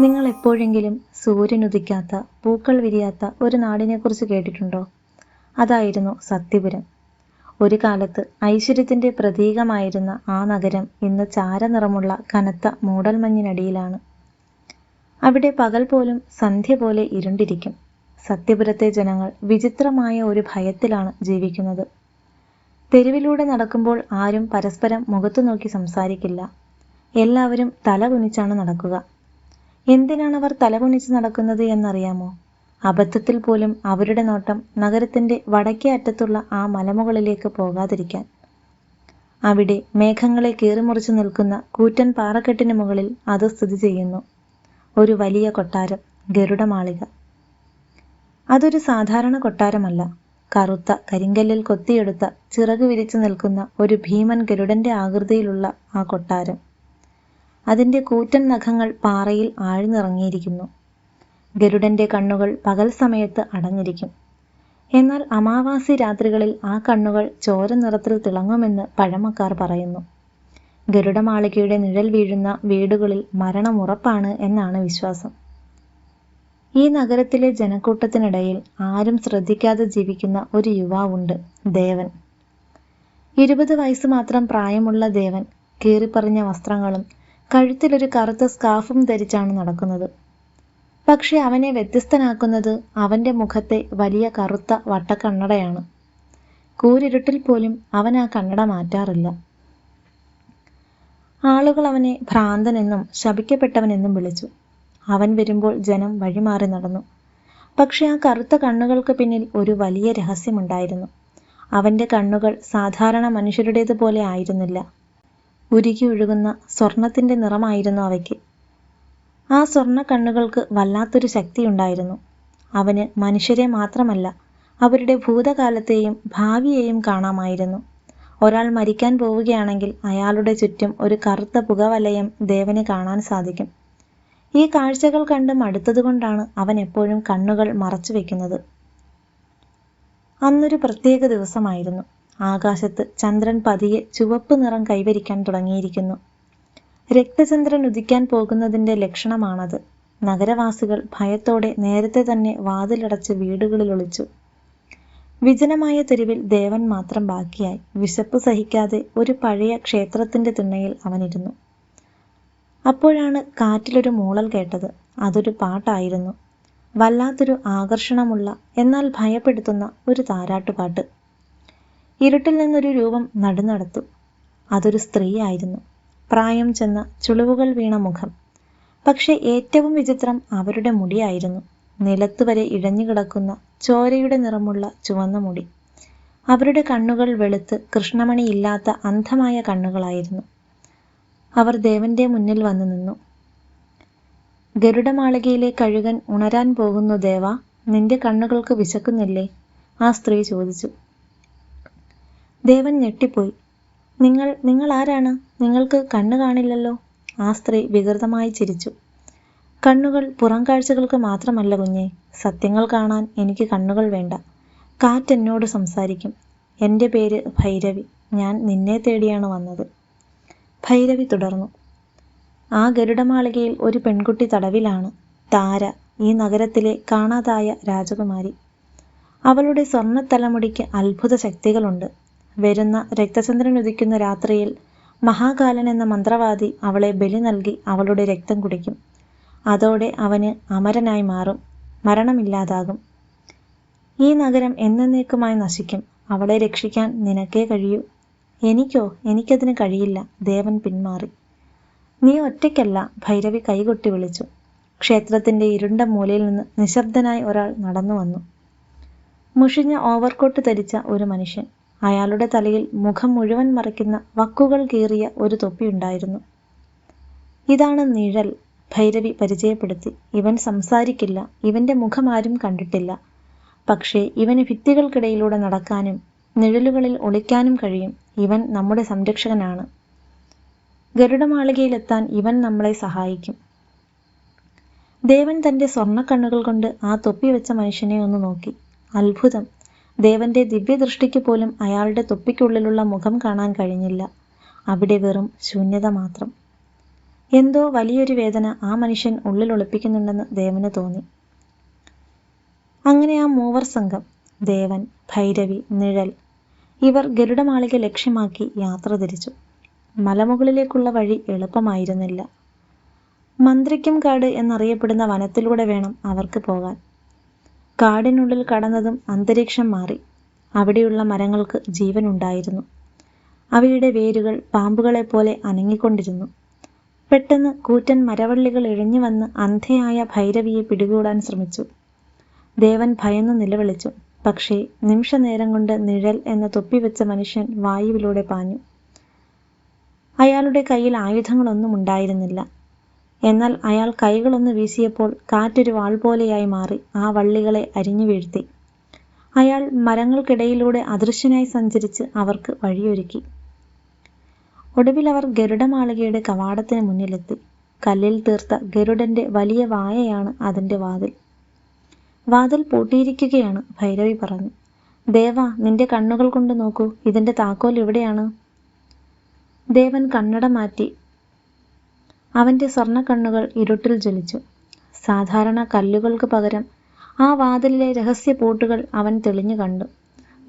നിങ്ങൾ എപ്പോഴെങ്കിലും സൂര്യൻ ഉദിക്കാത്ത, പൂക്കൾ വിരിയാത്ത ഒരു നാടിനെക്കുറിച്ച് കേട്ടിട്ടുണ്ടോ? അതായിരുന്നു സത്യപുരം. ഒരു കാലത്ത് ഐശ്വര്യത്തിന്റെ പ്രതീകമായിരുന്ന ആ നഗരം ഇന്ന് ചാരനിറമുള്ള കനത്ത മൂടൽമഞ്ഞിനടിയിലാണ്. അവിടെ പകൽ പോലും സന്ധ്യ പോലെ ഇരുണ്ടിരിക്കും. സത്യപുരത്തെ ജനങ്ങൾ വിചിത്രമായ ഒരു ഭയത്തിലാണ് ജീവിക്കുന്നത്. തെരുവിലൂടെ നടക്കുമ്പോൾ ആരും പരസ്പരം മുഖത്തു നോക്കി സംസാരിക്കില്ല. എല്ലാവരും തല കുനിച്ചാണ് നടക്കുക. എന്തിനാണ് അവർ തലകുനിച്ച് നടക്കുന്നത് എന്നറിയാമോ? അബദ്ധത്തിൽ പോലും അവരുടെ നോട്ടം നഗരത്തിന്റെ വടക്കേ അറ്റത്തുള്ള ആ മലമുകളിലേക്ക് പോകാതിരിക്കാൻ. അവിടെ മേഘങ്ങളെ കീറിമുറിച്ചു നിൽക്കുന്ന കൂറ്റൻ പാറക്കെട്ടിന് മുകളിൽ അത് സ്ഥിതി ചെയ്യുന്നു. ഒരു വലിയ കൊട്ടാരം, ഗരുഡമാളിക. അതൊരു സാധാരണ കൊട്ടാരമല്ല. കറുത്ത കരിങ്കല്ലിൽ കൊത്തിയെടുത്ത ചിറക് വിരിച്ചു നിൽക്കുന്ന ഒരു ഭീമൻ ഗരുഡന്റെ ആകൃതിയിലുള്ള ആ കൊട്ടാരം. അതിൻ്റെ കൂറ്റൻ നഖങ്ങൾ പാറയിൽ ആഴ്ന്നിറങ്ങിയിരിക്കുന്നു. ഗരുഡന്റെ കണ്ണുകൾ പകൽ സമയത്ത് അടഞ്ഞിരിക്കും. എന്നാൽ അമാവാസി രാത്രികളിൽ ആ കണ്ണുകൾ ചോര നിറത്തിൽ തിളങ്ങുമെന്ന് പഴമക്കാർ പറയുന്നു. ഗരുഡമാളികയുടെ നിഴൽ വീഴുന്ന വീടുകളിൽ മരണം ഉറപ്പാണ് എന്നാണ് വിശ്വാസം. ഈ നഗരത്തിലെ ജനക്കൂട്ടത്തിനിടയിൽ ആരും ശ്രദ്ധിക്കാതെ ജീവിക്കുന്ന ഒരു യുവാവുണ്ട്, ദേവൻ. 20 വയസ്സ് മാത്രം പ്രായമുള്ള ദേവൻ കീറിപ്പറിഞ്ഞ വസ്ത്രങ്ങളും കഴുത്തിലൊരു കറുത്ത സ്കാർഫും ധരിച്ചാണ് നടക്കുന്നത്. പക്ഷെ അവനെ വ്യത്യസ്തനാക്കുന്നത് അവന്റെ മുഖത്തെ വലിയ കറുത്ത വട്ടക്കണ്ണടയാണ്. കൂരിരുട്ടിൽ പോലും അവൻ ആ കണ്ണട മാറ്റാറില്ല. ആളുകൾ അവനെ ഭ്രാന്തനെന്നും ശപിക്കപ്പെട്ടവനെന്നും വിളിച്ചു. അവൻ വരുമ്പോൾ ജനം വഴിമാറി നടന്നു. പക്ഷെ ആ കറുത്ത കണ്ണുകൾക്ക് പിന്നിൽ ഒരു വലിയ രഹസ്യമുണ്ടായിരുന്നു. അവന്റെ കണ്ണുകൾ സാധാരണ മനുഷ്യരുടേതുപോലെ ആയിരുന്നില്ല. ഉരുകി ഒഴുകുന്ന സ്വർണത്തിന്റെ നിറമായിരുന്നു അവയ്ക്ക്. ആ സ്വർണ്ണ കണ്ണുകൾക്ക് വല്ലാത്തൊരു ശക്തിയുണ്ടായിരുന്നു. അവന് മനുഷ്യരെ മാത്രമല്ല, അവരുടെ ഭൂതകാലത്തെയും ഭാവിയെയും കാണാമായിരുന്നു. ഒരാൾ മരിക്കാൻ പോവുകയാണെങ്കിൽ അയാളുടെ ചുറ്റും ഒരു കറുത്ത പുകവലയം ദേവന് കാണാൻ സാധിക്കും. ഈ കാഴ്ചകൾ കണ്ട് മടുത്തതുകൊണ്ടാണ് അവൻ എപ്പോഴും കണ്ണുകൾ മറച്ചു വെക്കുന്നത്. അന്നൊരു പ്രത്യേക ദിവസമായിരുന്നു. ആകാശത്ത് ചന്ദ്രൻ പതിയെ ചുവപ്പ് നിറം കൈവരിക്കാൻ തുടങ്ങിയിരിക്കുന്നു. രക്തചന്ദ്രൻ ഉദിക്കാൻ പോകുന്നതിൻ്റെ ലക്ഷണമാണത്. നഗരവാസികൾ ഭയത്തോടെ നേരത്തെ തന്നെ വാതിലടച്ച് വീടുകളിൽ ഒളിച്ചു. വിജനമായ തെരുവിൽ ദേവൻ മാത്രം ബാക്കിയായി. വിശപ്പ് സഹിക്കാതെ ഒരു പഴയ ക്ഷേത്രത്തിന്റെ തിണ്ണയിൽ അവനിരുന്നു. അപ്പോഴാണ് കാറ്റിലൊരു മൂളൽ കേട്ടത്. അതൊരു പാട്ടായിരുന്നു. വല്ലാത്തൊരു ആകർഷണമുള്ള എന്നാൽ ഭയപ്പെടുത്തുന്ന ഒരു താരാട്ടുപാട്ട്. ഇരുട്ടിൽ നിന്നൊരു രൂപം നടുനടത്തു. അതൊരു സ്ത്രീയായിരുന്നു. പ്രായം ചെന്ന ചുളിവുകൾ വീണ മുഖം. പക്ഷെ ഏറ്റവും വിചിത്രം അവരുടെ മുടിയായിരുന്നു. നിലത്തുവരെ ഇഴഞ്ഞുകിടക്കുന്ന ചോരയുടെ നിറമുള്ള ചുവന്ന മുടി. അവരുടെ കണ്ണുകൾ വെളുത്ത് കൃഷ്ണമണിയില്ലാത്ത അന്ധമായ കണ്ണുകളായിരുന്നു. അവർ ദേവന്റെ മുന്നിൽ വന്നു നിന്നു. ഗരുഡമാളികയിലെ കഴുകൻ ഉണരാൻ പോകുന്നു ദേവാ, നിന്റെ കണ്ണുകൾക്ക് വിശക്കുന്നില്ലേ? ആ സ്ത്രീ ചോദിച്ചു. ദേവൻ ഞെട്ടിപ്പോയി. നിങ്ങൾ ആരാണ്? നിങ്ങൾക്ക് കണ്ണു കാണില്ലല്ലോ. ആ സ്ത്രീ വികൃതമായി ചിരിച്ചു. കണ്ണുകൾ പുറം കാഴ്ചകൾക്ക് മാത്രമല്ല കുഞ്ഞേ, സത്യങ്ങൾ കാണാൻ എനിക്ക് കണ്ണുകൾ വേണ്ട. കാറ്റെന്നോട് സംസാരിക്കും. എൻ്റെ പേര് ഭൈരവി. ഞാൻ നിന്നെ തേടിയാണ് വന്നത്. ഭൈരവി തുടർന്നു. ആ ഗരുഡമാളികയിൽ ഒരു പെൺകുട്ടി തടവിലാണ്. താര, ഈ നഗരത്തിലെ കാണാതായ രാജകുമാരി. അവളുടെ സ്വർണ്ണത്തലമുടിക്ക് അത്ഭുത ശക്തികളുണ്ട്. വരുന്ന രക്തചന്ദ്രൻ ഉദിക്കുന്ന രാത്രിയിൽ മഹാകാലൻ എന്ന മന്ത്രവാദി അവളെ ബലി നൽകി അവളുടെ രക്തം കുടിക്കും. അതോടെ അവന് അമരനായി മാറും, മരണമില്ലാതാകും. ഈ നഗരം എന്നേക്കുമായി നശിക്കും. അവളെ രക്ഷിക്കാൻ നിനക്കേ കഴിയൂ. എനിക്കതിന് കഴിയില്ല. ദേവൻ പിന്മാറി. നീ ഒറ്റയ്ക്കല്ല, ഭൈരവി കൈകൊട്ടി വിളിച്ചു. ക്ഷേത്രത്തിന്റെ ഇരുണ്ട മൂലയിൽ നിന്ന് നിശബ്ദനായി ഒരാൾ നടന്നു വന്നു. മുഷിഞ്ഞ ഓവർകോട്ട് ധരിച്ച ഒരു മനുഷ്യൻ. അയാളുടെ തലയിൽ മുഖം മുഴുവൻ മറയ്ക്കുന്ന വക്കുകൾ കീറിയ ഒരു തൊപ്പിയുണ്ടായിരുന്നു. ഇതാണ് നിഴൽ, ഭൈരവി പരിചയപ്പെടുത്തി. ഇവൻ സംസാരിക്കില്ല. ഇവന്റെ മുഖം ആരും കണ്ടിട്ടില്ല. പക്ഷേ ഇവന് ഭിത്തികൾക്കിടയിലൂടെ നടക്കാനും നിഴലുകളിൽ ഒളിക്കാനും കഴിയും. ഇവൻ നമ്മുടെ സംരക്ഷകനാണ്. ഗരുഡമാളികയിലെത്താൻ ഇവൻ നമ്മളെ സഹായിക്കും. ദേവൻ തന്റെ സ്വർണ്ണക്കണ്ണുകൾ കൊണ്ട് ആ തൊപ്പി വെച്ച മനുഷ്യനെ ഒന്ന് നോക്കി. അത്ഭുതം! ദേവന്റെ ദിവ്യദൃഷ്ടിക്ക് പോലും അയാളുടെ തൊപ്പിക്കുള്ളിലുള്ള മുഖം കാണാൻ കഴിഞ്ഞില്ല. അവിടെ വെറും ശൂന്യത മാത്രം. എന്തോ വലിയൊരു വേദന ആ മനുഷ്യൻ ഉള്ളിൽ ഒളിപ്പിക്കുന്നുണ്ടെന്ന് ദേവന് തോന്നി. അങ്ങനെ ആ മൂവർ സംഘം, ദേവൻ, ഭൈരവി, നിഴൽ, ഇവർ ഗരുഡമാളിക ലക്ഷ്യമാക്കി യാത്ര തിരിച്ചു. മലമുകളിലേക്കുള്ള വഴി എളുപ്പമായിരുന്നില്ല. മന്ത്രിക്കും കാട് എന്നറിയപ്പെടുന്ന വനത്തിലൂടെ വേണം അവർക്ക് പോകാൻ. കാടിനുള്ളിൽ കടന്നതും അന്തരീക്ഷം മാറി. അവിടെയുള്ള മരങ്ങൾക്ക് ജീവനുണ്ടായിരുന്നു. അവയുടെ വേരുകൾ പാമ്പുകളെപ്പോലെ അനങ്ങിക്കൊണ്ടിരുന്നു. പെട്ടെന്ന് കൂറ്റൻ മരവള്ളികൾ ഇഴഞ്ഞു വന്ന് അന്ധയായ ഭൈരവിയെ പിടികൂടാൻ ശ്രമിച്ചു. ദേവൻ ഭയന്നു നിലവിളിച്ചു. പക്ഷേ നിമിഷനേരം കൊണ്ട് നിഴൽ എന്ന തൊപ്പിവെച്ച മനുഷ്യൻ വായുവിലൂടെ പാഞ്ഞു. അയാളുടെ കയ്യിൽ ആയുധങ്ങളൊന്നും ഉണ്ടായിരുന്നില്ല. എന്നാൽ അയാൾ കൈകളൊന്ന് വീശിയപ്പോൾ കാറ്റൊരു വാൾ പോലെയായി മാറി ആ വള്ളികളെ അരിഞ്ഞു വീഴ്ത്തി. അയാൾ മരങ്ങൾക്കിടയിലൂടെ അദൃശ്യനായി സഞ്ചരിച്ച് അവർക്ക് വഴിയൊരുക്കി. ഒടുവിൽ അവർ ഗരുഡമാളികയുടെ കവാടത്തിന് മുന്നിലെത്തി. കല്ലിൽ തീർത്ത ഗരുഡന്റെ വലിയ വായയാണ് അതിൻ്റെ വാതിൽ. വാതിൽ പൂട്ടിയിരിക്കുകയാണ്. ഭൈരവി പറഞ്ഞു. ദേവാ, നിന്റെ കണ്ണുകൾ കൊണ്ട് നോക്കൂ, ഇതിന്റെ താക്കോൽ എവിടെയാണ്? ദേവൻ കണ്ണട മാറ്റി. അവന്റെ സ്വർണ്ണക്കണ്ണുകൾ ഇരുട്ടിൽ ജ്വലിച്ചു. സാധാരണ കല്ലുകൾക്ക് പകരം ആ വാതിലിലെ രഹസ്യ പൂട്ടുകൾ അവൻ തെളിഞ്ഞു കണ്ടു.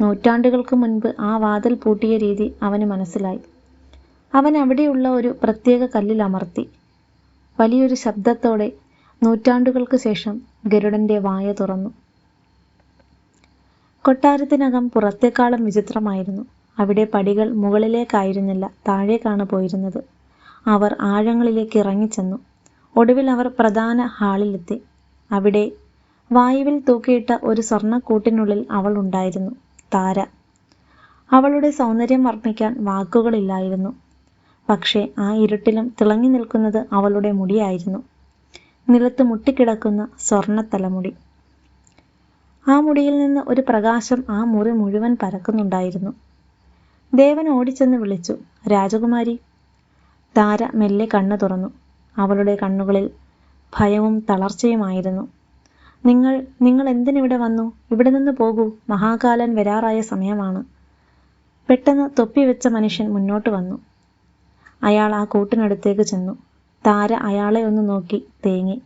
നൂറ്റാണ്ടുകൾക്ക് മുൻപ് ആ വാതിൽ പൂട്ടിയ രീതി അവന് മനസ്സിലായി. അവൻ അവിടെയുള്ള ഒരു പ്രത്യേക കല്ലിൽ അമർത്തി. വലിയൊരു ശബ്ദത്തോടെ നൂറ്റാണ്ടുകൾക്ക് ശേഷം ഗരുഡന്റെ വായ തുറന്നു. കൊട്ടാരത്തിനകം പുറത്തേക്കാളും വിചിത്രമായിരുന്നു. അവിടെ പടികൾ മുകളിലേക്കായിരുന്നില്ല, താഴേക്കാണ് പോയിരുന്നത്. അവർ ആഴങ്ങളിലേക്ക് ഇറങ്ങിച്ചെന്നു. ഒടുവിൽ അവർ പ്രധാന ഹാളിലെത്തി. അവിടെ വായുവിൽ തൂക്കിയിട്ട ഒരു സ്വർണ്ണക്കൂട്ടിനുള്ളിൽ അവൾ ഉണ്ടായിരുന്നു, താര. അവളുടെ സൗന്ദര്യം വർണ്ണിക്കാൻ വാക്കുകളില്ലായിരുന്നു. പക്ഷേ ആ ഇരുട്ടിലും തിളങ്ങി നിൽക്കുന്നത് അവളുടെ മുടിയായിരുന്നു. നിലത്ത് മുട്ടിക്കിടക്കുന്ന സ്വർണ്ണ തലമുടി. ആ മുടിയിൽ നിന്ന് ഒരു പ്രകാശം ആ മുറി മുഴുവൻ പരക്കുന്നുണ്ടായിരുന്നു. ദേവൻ ഓടിച്ചെന്ന് വിളിച്ചു, രാജകുമാരി. താര മെല്ലെ കണ്ണു തുറന്നു. അവളുടെ കണ്ണുകളിൽ ഭയവും തളർച്ചയുമായിരുന്നു. നിങ്ങൾ എന്തിനിവിടെ വന്നു? ഇവിടെ നിന്ന് പോകൂ, മഹാകാലൻ വരാറായ സമയമാണ്. പെട്ടെന്ന് തൊപ്പിവെച്ച മനുഷ്യൻ മുന്നോട്ട് വന്നു. അയാൾ ആ കൂട്ടിനടുത്തേക്ക് ചെന്നു. താര അയാളെ ഒന്ന് നോക്കി തേങ്ങി.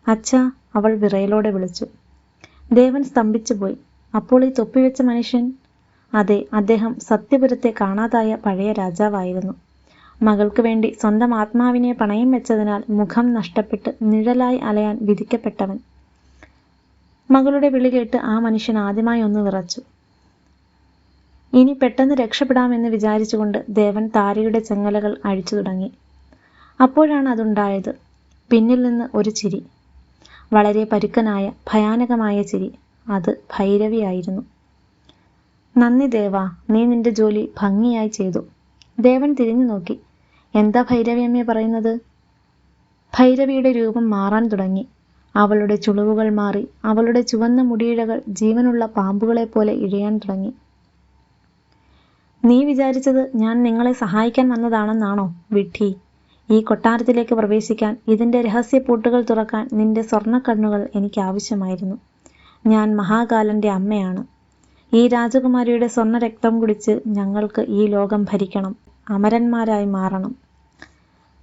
അച്ഛാ, അവൾ വിറയലോടെ വിളിച്ചു. ദേവൻ സ്തംഭിച്ചുപോയി. അപ്പോൾ ഈ തൊപ്പിവെച്ച മനുഷ്യൻ? അതെ, അദ്ദേഹം സത്യപുരത്തെ കാണാതായ പഴയ രാജാവായിരുന്നു. മകൾക്ക് വേണ്ടി സ്വന്തം ആത്മാവിനെ പണയം വെച്ചതിനാൽ മുഖം നഷ്ടപ്പെട്ട് നിഴലായി അലയാൻ വിധിക്കപ്പെട്ടവൻ. മകളുടെ വിളി കേട്ട് ആ മനുഷ്യൻ ആദ്യമായി ഒന്ന് വിറച്ചു. ഇനി പെട്ടെന്ന് രക്ഷപ്പെടാമെന്ന് വിചാരിച്ചുകൊണ്ട് ദേവൻ താരയുടെ ചെങ്ങലകൾ അഴിച്ചു തുടങ്ങി. അപ്പോഴാണ് അതുണ്ടായത്. പിന്നിൽ നിന്ന് ഒരു ചിരി. വളരെ പരുക്കനായ ഭയാനകമായ ചിരി. അത് ഭൈരവിയായിരുന്നു. നന്ദി ദേവാ, നീ നിന്റെ ജോലി ഭംഗിയായി ചെയ്തു. ദേവൻ തിരിഞ്ഞു നോക്കി. എന്താ ഭൈരവി അമ്മയെ പറയുന്നത്? ഭൈരവിയുടെ രൂപം മാറാൻ തുടങ്ങി. അവളുടെ ചുളിവുകൾ മാറി. അവളുടെ ചുവന്ന മുടിയിഴകൾ ജീവനുള്ള പാമ്പുകളെ പോലെ ഇഴയാൻ തുടങ്ങി. നീ വിചാരിച്ചത് ഞാൻ നിങ്ങളെ സഹായിക്കാൻ വന്നതാണെന്നാണോ വിഡ്ഢി? ഈ കൊട്ടാരത്തിലേക്ക് പ്രവേശിക്കാൻ, ഇതിൻ്റെ രഹസ്യ പൂട്ടുകൾ തുറക്കാൻ നിന്റെ സ്വർണ്ണക്കണ്ണുകൾ എനിക്ക് ആവശ്യമായിരുന്നു. ഞാൻ മഹാകാലന്റെ അമ്മയാണ്. ഈ രാജകുമാരിയുടെ സ്വർണ്ണ രക്തം കുടിച്ച് ഞങ്ങൾക്ക് ഈ ലോകം ഭരിക്കണം, അമരന്മാരായി മാറണം.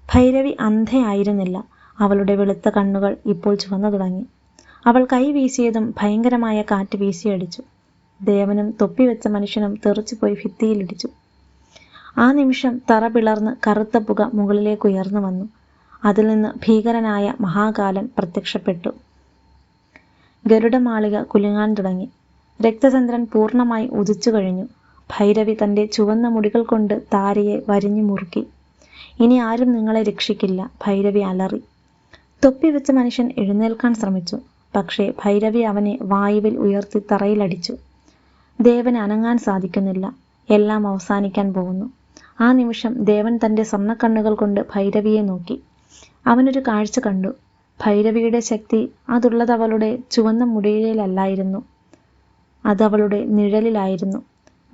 ഭൈരവി അന്ധയായിരുന്നില്ല. അവളുടെ വെളുത്ത കണ്ണുകൾ ഇപ്പോൾ ചുവന്നു തുടങ്ങി. അവൾ കൈ വീശിയതും ഭയങ്കരമായ കാറ്റ് വീശിയടിച്ചു. ദേവനും തൊപ്പിവെച്ച മനുഷ്യനും തെറിച്ചുപോയി ഭിത്തിയിലിടിച്ചു. ആ നിമിഷം തറ പിളർന്ന് കറുത്ത പുക മുകളിലേക്ക് ഉയർന്നു വന്നു. അതിൽ നിന്ന് ഭീകരനായ മഹാകാലൻ പ്രത്യക്ഷപ്പെട്ടു. ഗരുഡമാളിക കുലുങ്ങാൻ തുടങ്ങി. രക്തചന്ദ്രൻ പൂർണ്ണമായി ഉദിച്ചു കഴിഞ്ഞു. ഭൈരവി തൻ്റെ ചുവന്ന മുടികൾ കൊണ്ട് താരയെ വരിഞ്ഞു മുറുക്കി. ഇനി ആരും നിങ്ങളെ രക്ഷിക്കില്ല, ഭൈരവി അലറി. തൊപ്പിവെച്ച മനുഷ്യൻ എഴുന്നേൽക്കാൻ ശ്രമിച്ചു. പക്ഷേ ഭൈരവി അവനെ വായുവിൽ ഉയർത്തി തറയിലടിച്ചു. ദേവന് അനങ്ങാൻ സാധിക്കുന്നില്ല. എല്ലാം അവസാനിക്കാൻ പോകുന്നു. ആ നിമിഷം ദേവൻ തൻ്റെ സ്വർണ്ണക്കണ്ണുകൾ കൊണ്ട് ഭൈരവിയെ നോക്കി. അവനൊരു കാഴ്ച കണ്ടു. ഭൈരവിയുടെ ശക്തി അതുള്ളത് അവളുടെ ചുവന്ന മുടിയിലല്ലായിരുന്നു, അതവളുടെ നിഴലിലായിരുന്നു.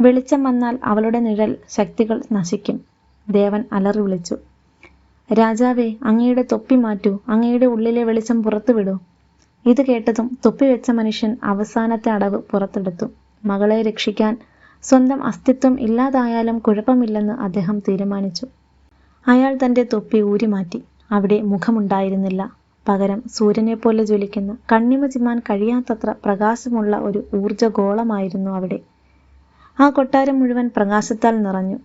വെളിച്ചം വന്നാൽ അവളുടെ നിഴൽ ശക്തികൾ നശിക്കും. ദേവൻ അലറി വിളിച്ചു, രാജാവേ, അങ്ങയുടെ തൊപ്പി മാറ്റൂ, അങ്ങയുടെ ഉള്ളിലെ വെളിച്ചം പുറത്തുവിടൂ. ഇത് കേട്ടതും തൊപ്പിവെച്ച മനുഷ്യൻ അവസാനത്തെ അടവ് പുറത്തെടുത്തു. മകളെ രക്ഷിക്കാൻ സ്വന്തം അസ്തിത്വം ഇല്ലാതായാലും കുഴപ്പമില്ലെന്ന് അദ്ദേഹം തീരുമാനിച്ചു. അയാൾ തൻ്റെ തൊപ്പി ഊരിമാറ്റി. അവിടെ മുഖമുണ്ടായിരുന്നില്ല. പകരം സൂര്യനെപ്പോലെ ജ്വലിക്കുന്ന, കണ്ണിമ ചിമ്മാൻ കഴിയാത്തത്ര പ്രകാശമുള്ള ഒരു ഊർജ്ജഗോളമായിരുന്നു അവിടെ. ആ കൊട്ടാരം മുഴുവൻ പ്രകാശത്താൽ നിറഞ്ഞു.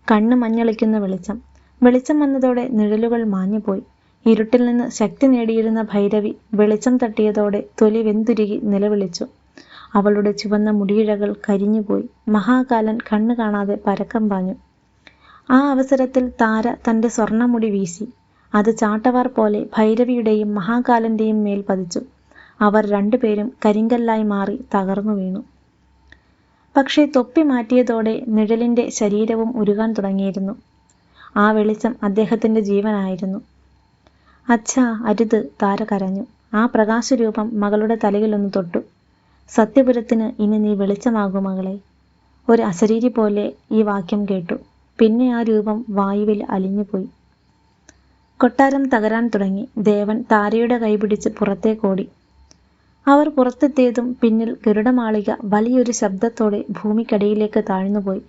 കണ്ണ് മഞ്ഞളിക്കുന്ന വെളിച്ചം. വെളിച്ചം വന്നതോടെ നിഴലുകൾ മാഞ്ഞുപോയി. ഇരുട്ടിൽ നിന്ന് ശക്തി നേടിയിരുന്ന ഭൈരവി വെളിച്ചം തട്ടിയതോടെ തൊലി വെന്തുരുകി നിലവിളിച്ചു. അവളുടെ ചുവന്ന മുടിയിഴകൾ കരിഞ്ഞുപോയി. മഹാകാലൻ കണ്ണു കാണാതെ പരക്കം പാഞ്ഞു. ആ അവസരത്തിൽ താര തൻ്റെ സ്വർണ്ണമുടി വീശി. അത് ചാട്ടവാർ പോലെ ഭൈരവിയുടെയും മഹാകാലന്റെയും മേൽ പതിച്ചു. അവർ രണ്ടുപേരും കരിങ്കല്ലായി മാറി തകർന്നു വീണു. പക്ഷേ തൊപ്പി മാറ്റിയതോടെ നിഴലിൻ്റെ ശരീരവും ഉരുകാൻ തുടങ്ങിയിരുന്നു. ആ വെളിച്ചം അദ്ദേഹത്തിൻ്റെ ജീവനായിരുന്നു. അച്ഛാ, അരുത്, താര കരഞ്ഞു. ആ പ്രകാശരൂപം മകളുടെ തലയിലൊന്ന് തൊട്ടു. സത്യപുരത്തിന് ഇനി നീ വെളിച്ചമാകൂ മകളെ. ഒരു അശരീരി പോലെ ഈ വാക്യം കേട്ടു. പിന്നെ ആ രൂപം വായുവിൽ അലിഞ്ഞുപോയി. കൊട്ടാരം തകരാൻ തുടങ്ങി. ദേവൻ താരയുടെ കൈപിടിച്ച് പുറത്തേക്കോടി. അവർ പുറത്തെത്തിയതും പിന്നിൽ ഗരുഡമാളിക വലിയൊരു ശബ്ദത്തോടെ ഭൂമിക്കടിയിലേക്ക് താഴ്ന്നുപോയി.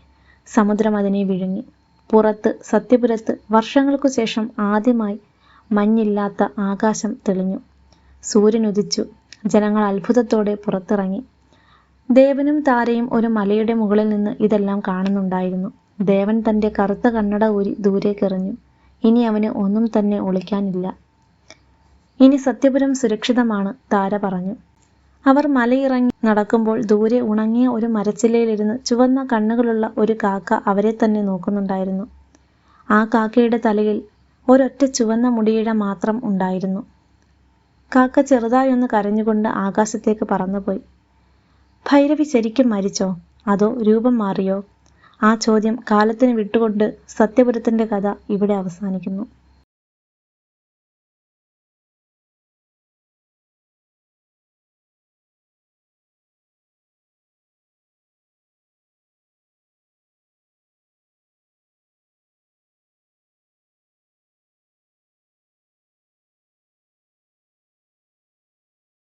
സമുദ്രം അതിനെ വിഴുങ്ങി. പുറത്ത് സത്യപുരത്ത് വർഷങ്ങൾക്കു ശേഷം ആദ്യമായി മഞ്ഞില്ലാത്ത ആകാശം തെളിഞ്ഞു. സൂര്യൻ ഉദിച്ചു. ജനങ്ങൾ അത്ഭുതത്തോടെ പുറത്തിറങ്ങി. ദേവനും താരയും ഒരു മലയുടെ മുകളിൽ നിന്ന് ഇതെല്ലാം കാണുന്നുണ്ടായിരുന്നു. ദേവൻ തൻ്റെ കറുത്ത കണ്ണട ഊരി ദൂരേക്കെറിഞ്ഞു. ഇനി അവന് ഒന്നും തന്നെ ഒളിക്കാനില്ല. ഇനി സത്യപുരം സുരക്ഷിതമാണ്, താര പറഞ്ഞു. അവർ മലയിറങ്ങി നടക്കുമ്പോൾ ദൂരെ ഉണങ്ങിയ ഒരു മരച്ചില്ലയിലിരുന്ന് ചുവന്ന കണ്ണുകളുള്ള ഒരു കാക്ക അവരെ തന്നെ നോക്കുന്നുണ്ടായിരുന്നു. ആ കാക്കയുടെ തലയിൽ ഒരൊറ്റ ചുവന്ന മുടിയിഴ മാത്രം ഉണ്ടായിരുന്നു. കാക്ക ചെറുതായൊന്ന് കരഞ്ഞുകൊണ്ട് ആകാശത്തേക്ക് പറന്നുപോയി. ഭൈരവി ശരിക്കും മരിച്ചോ, അതോ രൂപം മാറിയോ? ആ ചോദ്യം കാലത്തിന് വിട്ടുകൊണ്ട് സത്യപുരത്തിൻ്റെ കഥ ഇവിടെ അവസാനിക്കുന്നു.